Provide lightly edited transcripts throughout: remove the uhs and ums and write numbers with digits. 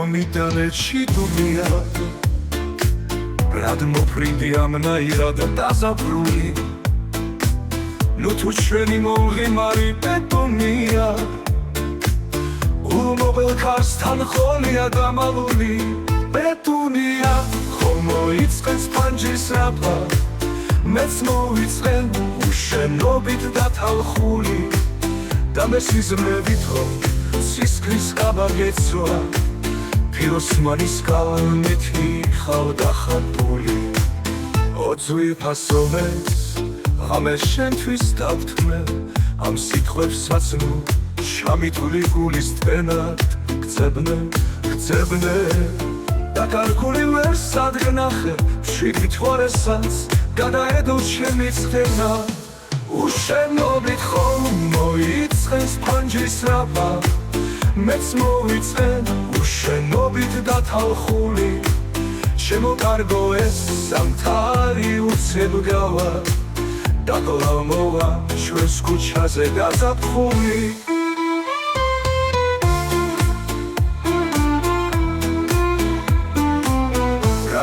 მომიტანეთში დუმია რად მოფრინდი ამნაირად დაზაფრული ნუ თუ ჩვენი მომღიმარი ბეტონია უმოღელ ქარსთან ხოლია დამალული ბეტონია ხომ მოიწყენს პანჯის რაფა მეც მოვიწყენ უშენობით დათალხული და მე სიზმრებით ხომ სისხლის ყაბა გეცვა ფიროსმანის კალმით ხავ დახატული ოძვი ფასოვეს ღამე შენთვის დავთმე ამ სიტყვებსაც ნუ შამიტული გულის თვენად გძებნე და კარგული ვერ სადგნახე მშვიდით ხორესაც გადაედო ჩემი ცხენა უშენობით ხომ მოიწყენს პანჯის რაფა მეც მოვიწყენ უშენობით დათალხული ჩემო კარგო ეს ზამთარი უცებ გავა და კვლავ მოვა ჩვენს ქუჩაზე გაზაფხული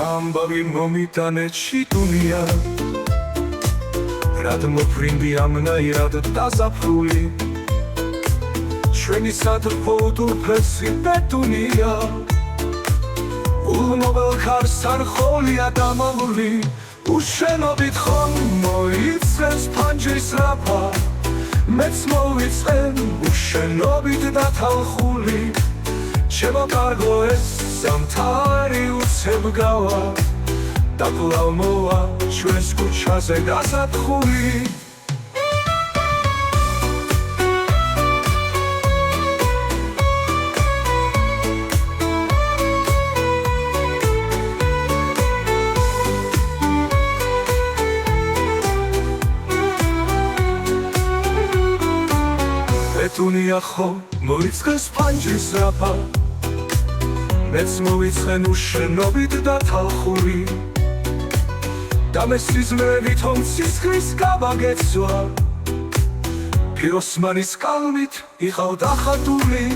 ამბავი მომიტანეთში დუნია რად მოფრინდი ამნაირად დაზაფრული ჩვენი სატრფო უთურფესი ბეტონია უმოღელ ქარსთან ხოლია დამალული უშენობით ხომ მოიწყენს პანჯის რაფა მეც მოვიწყენ უშენობით დათალხული ჩემო კარგო ეს ზამთარი უცებ გავა და კვლავ მოვა ჩვენს ქუჩაზე გაზაფხული ბეტონია ხომ მოიწყენს პანჯის რაფა მეც მოვიწყენ უშენობით დათალხული და მე სიზმრებით ხომ სისხლის ყაბა გეცვა ფიროსმანის კალმით ხავ დახატული